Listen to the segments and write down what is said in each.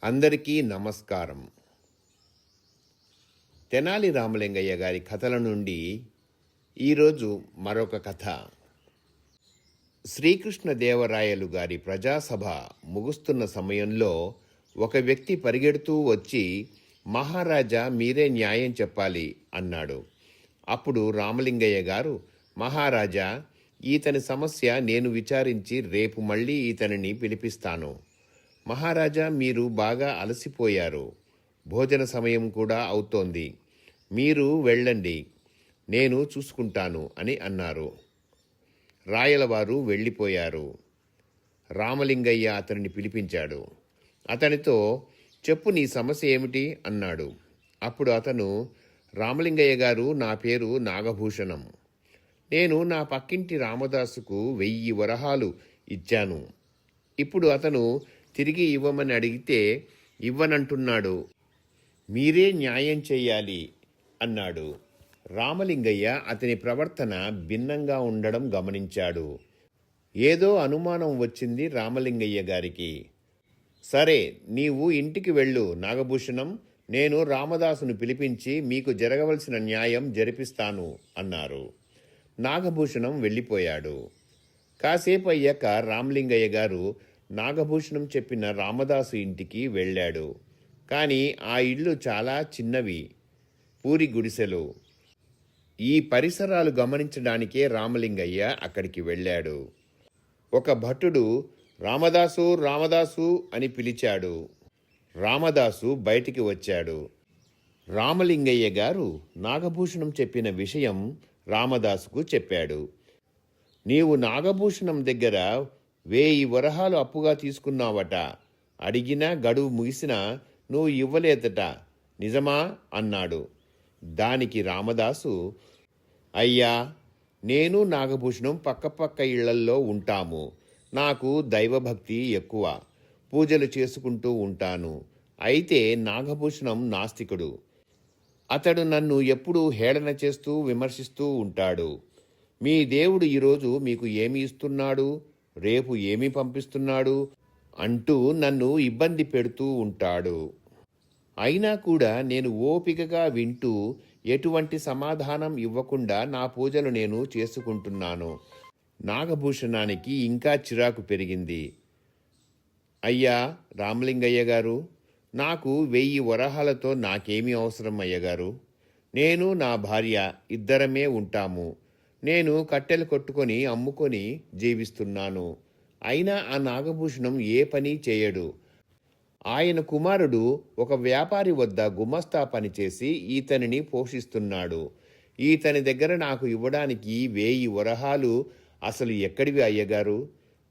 అందరికీ నమస్కారం. తెనాలి రామలింగయ్య గారి కథల నుండి ఈరోజు మరొక కథ. శ్రీకృష్ణదేవరాయలు గారి ప్రజాసభ ముగుస్తున్న సమయంలో ఒక వ్యక్తి పరిగెడుతూ వచ్చి, మహారాజా, మీరే న్యాయం చెప్పాలి అన్నాడు. అప్పుడు రామలింగయ్య గారు, మహారాజా, ఈతని సమస్య నేను విచారించి రేపు మళ్ళీ ఈతనిని పిలిపిస్తాను. మహారాజా, మీరు బాగా అలసిపోయారు. భోజన సమయం కూడా అవుతోంది. మీరు వెళ్ళండి, నేను చూసుకుంటాను అని అన్నారు. రాయలవారు వెళ్ళిపోయారు. రామలింగయ్య అతనిని పిలిపించాడు. అతనితో, చెప్పు, నీ సమస్య ఏమిటి అన్నాడు. అప్పుడు అతను, రామలింగయ్య గారు, నా పేరు నాగభూషణం. నేను నా పక్కింటి రామదాసుకు 1000 వరహాలు ఇచ్చాను. ఇప్పుడు అతను తిరిగి ఇవ్వమని అడిగితే ఇవ్వనంటున్నాడు. మీరే న్యాయం చెయ్యాలి అన్నాడు. రామలింగయ్య అతని ప్రవర్తన భిన్నంగా ఉండడం గమనించాడు. ఏదో అనుమానం వచ్చింది రామలింగయ్య గారికి. సరే, నీవు ఇంటికి వెళ్ళు నాగభూషణం, నేను రామదాసును పిలిపించి మీకు జరగవలసిన న్యాయం జరిపిస్తాను అన్నారు. నాగభూషణం వెళ్ళిపోయాడు. కాసేపు అయ్యాక రామలింగయ్య గారు నాగభూషణం చెప్పిన రామదాసు ఇంటికి వెళ్ళాడు. కానీ ఆ ఇళ్ళు చాలా చిన్నవి, పూరి గుడిసెలు. ఈ పరిసరాలు గమనించడానికే రామలింగయ్య అక్కడికి వెళ్ళాడు. ఒక భటుడు రామదాసు రామదాసు అని పిలిచాడు. రామదాసు బయటికి వచ్చాడు. రామలింగయ్య గారు నాగభూషణం చెప్పిన విషయం రామదాసుకు చెప్పాడు. నీవు నాగభూషణం దగ్గర 1000 వరహాలు అప్పుగా తీసుకున్నావట. అడిగినా గడువు ముగిసినా నువ్వు ఇవ్వలేదట, నిజమా అన్నాడు. దానికి రామదాసు, అయ్యా, నేను నాగభూషణం పక్కపక్క ఇళ్లల్లో ఉంటాము. నాకు దైవభక్తి ఎక్కువ, పూజలు చేసుకుంటూ ఉంటాను. అయితే నాగభూషణం నాస్తికుడు. అతడు నన్ను ఎప్పుడూ హేళన చేస్తూ విమర్శిస్తూ ఉంటాడు. మీ దేవుడు ఈరోజు మీకు ఏమి ఇస్తున్నాడు, రేపు ఏమి పంపిస్తున్నాడు అంటూ నన్ను ఇబ్బంది పెడుతూ ఉంటాడు. అయినా కూడా నేను ఓపికగా వింటూ ఎటువంటి సమాధానం ఇవ్వకుండా నా పూజలు నేను చేసుకుంటున్నాను. నాగభూషణానికి ఇంకా చిరాకు పెరిగింది. అయ్యా రామలింగయ్య గారు, నాకు 1000 వరహాలతో నాకేమీ అవసరం అయ్యగారు. నేను నా భార్య ఇద్దరమే ఉంటాము. నేను కట్టెలు కొట్టుకొని అమ్ముకొని జీవిస్తున్నాను. అయినా ఆ నాగభూషణం ఏ పని చేయడు. ఆయన కుమారుడు ఒక వ్యాపారి వద్ద గుమస్తా పనిచేసి ఈతనిని పోషిస్తున్నాడు. ఈతని దగ్గర నాకు ఇవ్వడానికి 1000 వరహాలు అసలు ఎక్కడివి అయ్యగారు?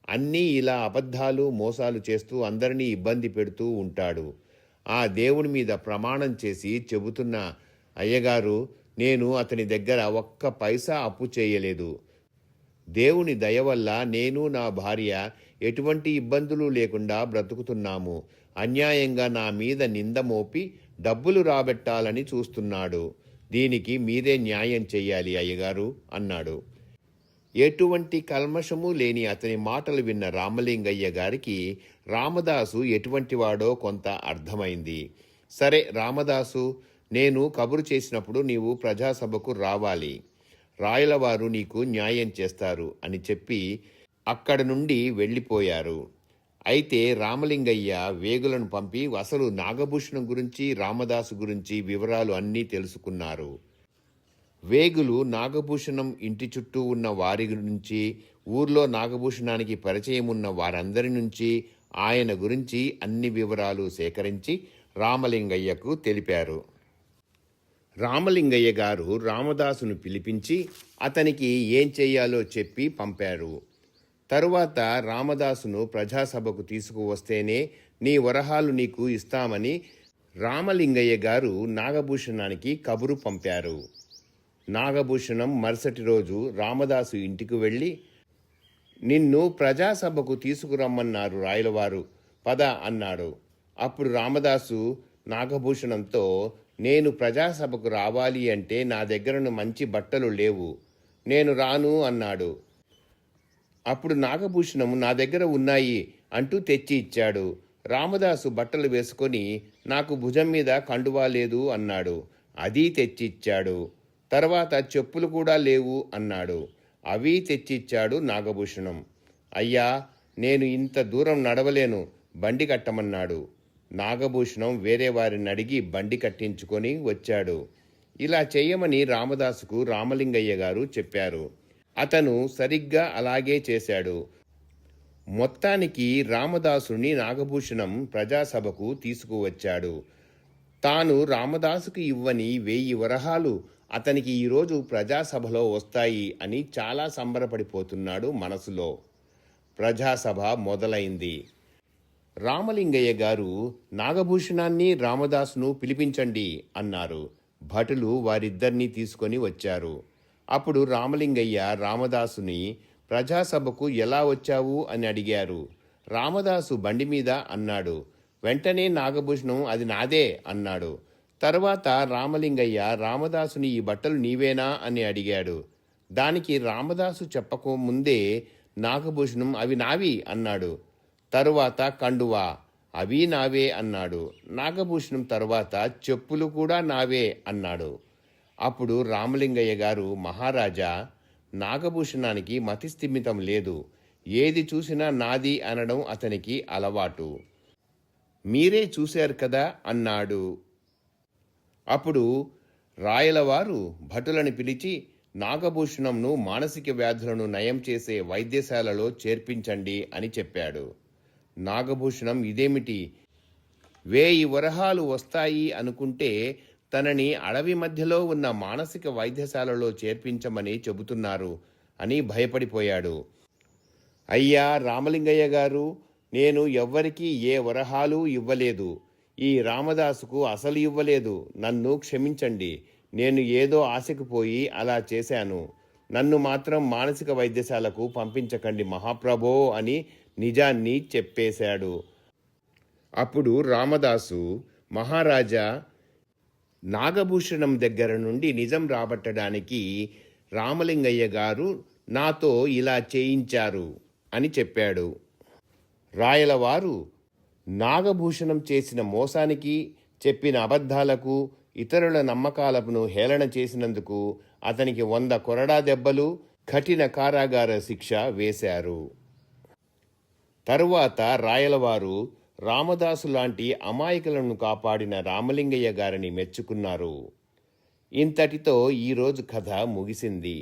అన్నీ ఇలా అబద్ధాలు మోసాలు చేస్తూ అందరినీ ఇబ్బంది పెడుతూ ఉంటాడు. ఆ దేవుని మీద ప్రమాణం చేసి చెబుతున్నా అయ్యగారు, నేను అతని దగ్గర ఒక్క పైసా అప్పు చేయలేదు. దేవుని దయ వల్ల నేను నా భార్య ఎటువంటి ఇబ్బందులు లేకుండా బ్రతుకుతున్నాము. అన్యాయంగా నా మీద నింద మోపి డబ్బులు రాబెట్టాలని చూస్తున్నాడు. దీనికి మీరే న్యాయం చెయ్యాలి అయ్యగారు అన్నాడు. ఎటువంటి కల్మషము లేని అతని మాటలు విన్న రామలింగయ్య గారికి రామదాసు ఎటువంటివాడో కొంత అర్థమైంది. సరే రామదాసు, నేను కబురు చేసినప్పుడు నీవు ప్రజాసభకు రావాలి. రాయలవారు నీకు న్యాయం చేస్తారు అని చెప్పి అక్కడి నుండి వెళ్ళిపోయారు. అయితే రామలింగయ్య వేగులను పంపి అసలు నాగభూషణం గురించి, రామదాసు గురించి వివరాలు అన్నీ తెలుసుకున్నారు. వేగులు నాగభూషణం ఇంటి చుట్టూ ఉన్న వారి నుంచి, ఊర్లో నాగభూషణానికి పరిచయం ఉన్న వారందరి నుంచి ఆయన గురించి అన్ని వివరాలు సేకరించి రామలింగయ్యకు తెలిపారు. రామలింగయ్య గారు రామదాసును పిలిపించి అతనికి ఏం చెయ్యాలో చెప్పి పంపారు. తరువాత రామదాసును ప్రజాసభకు తీసుకువస్తేనే నీ వరహాలు నీకు ఇస్తామని రామలింగయ్య గారు నాగభూషణానికి కబురు పంపారు. నాగభూషణం మరుసటి రోజు రామదాసు ఇంటికి వెళ్ళి, నిన్ను ప్రజాసభకు తీసుకురమ్మన్నారు రాయలవారు, పద అన్నాడు. అప్పుడు రామదాసు నాగభూషణంతో, నేను ప్రజాసభకు రావాలి అంటే నా దగ్గర మంచి బట్టలు లేవు, నేను రాను అన్నాడు. అప్పుడు నాగభూషణం నా దగ్గర ఉన్నాయి అంటూ తెచ్చి ఇచ్చాడు. రామదాసు బట్టలు వేసుకొని నాకు భుజం మీద కండువా లేదు అన్నాడు. అది తెచ్చిచ్చాడు. తర్వాత చెప్పులు కూడా లేవు అన్నాడు. అవి తెచ్చిచ్చాడు నాగభూషణం. అయ్యా, నేను ఇంత దూరం నడవలేను, బండి కట్టమన్నాడు. నాగభూషణం వేరే వారిని అడిగి బండి కట్టించుకొని వచ్చాడు. ఇలా చేయమని రామదాసుకు రామలింగయ్య గారు చెప్పారు. అతను సరిగ్గా అలాగే చేశాడు. మొత్తానికి రామదాసుని నాగభూషణం ప్రజాసభకు తీసుకువచ్చాడు. తాను రామదాసుకు ఇవ్వని 1000 వరహాలు అతనికి ఈరోజు ప్రజాసభలో వస్తాయి అని చాలా సంబరపడిపోతున్నాడు మనసులో. ప్రజాసభ మొదలైంది. రామలింగయ్య గారు నాగభూషణాన్ని రామదాసును పిలిపించండి అన్నారు. భటులు వారిద్దరినీ తీసుకొని వచ్చారు. అప్పుడు రామలింగయ్య రామదాసుని ప్రజాసభకు ఎలా వచ్చావు అని అడిగారు. రామదాసు బండి మీద అన్నాడు. వెంటనే నాగభూషణం అది నాదే అన్నాడు. తరువాత రామలింగయ్య రామదాసుని ఈ బట్టలు నీవేనా అని అడిగాడు. దానికి రామదాసు చెప్పక ముందే నాగభూషణం అవి నావి అన్నాడు. తరువాత కండువా అవి నావే అన్నాడు. నాగభూషణం తరువాత చెప్పులు కూడా నావే అన్నాడు. అప్పుడు రామలింగయ్య గారు, మహారాజా, నాగభూషణానికి మతిస్థిమితం లేదు. ఏది చూసినా నాది అనడం అతనికి అలవాటు. మీరే చూశారు కదా అన్నాడు. అప్పుడు రాయలవారు భటులను పిలిచి నాగభూషణంను మానసిక వ్యాధులను నయం చేసే వైద్యశాలలో చేర్పించండి అని చెప్పాడు. నాగభూషణం ఇదేమిటి, 1000 వరహాలు వస్తాయి అనుకుంటే తనని అడవి మధ్యలో ఉన్న మానసిక వైద్యశాలలో చేర్పించమని చెబుతున్నారు అని భయపడిపోయాడు. అయ్యా రామలింగయ్య గారు, నేను ఎవ్వరికీ ఏ వరహాలు ఇవ్వలేదు. ఈ రామదాసుకు అసలు ఇవ్వలేదు. నన్ను క్షమించండి. నేను ఏదో ఆశకు పోయి అలా చేశాను. నన్ను మాత్రం మానసిక వైద్యశాలకు పంపించకండి మహాప్రభో అని నిజాన్ని చెప్పేశాడు. అప్పుడు రామదాసు, మహారాజా, నాగభూషణం దగ్గర నుండి నిజం రాబట్టడానికి రామలింగయ్య గారు నాతో ఇలా చేయించారు అని చెప్పాడు. రాయలవారు నాగభూషణం చేసిన మోసానికి, చెప్పిన అబద్ధాలకు, ఇతరుల నమ్మకాలను హేళన చేసినందుకు అతనికి 100 కొరడా దెబ్బలు, కఠిన కారాగార శిక్ష వేశారు. తరువాత రాయలవారు రామదాసు లాంటి అమాయకులను కాపాడిన రామలింగయ్య గారిని మెచ్చుకున్నారు. ఇంతటితో ఈరోజు కథ ముగిసింది.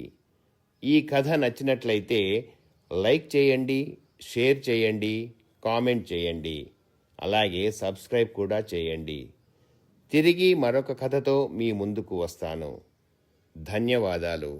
ఈ కథ నచ్చినట్లయితే లైక్ చేయండి, షేర్ చేయండి, కామెంట్ చేయండి. అలాగే సబ్స్క్రైబ్ కూడా చేయండి. తిరిగి మరొక కథతో మీ ముందుకు వస్తాను. ధన్యవాదాలు.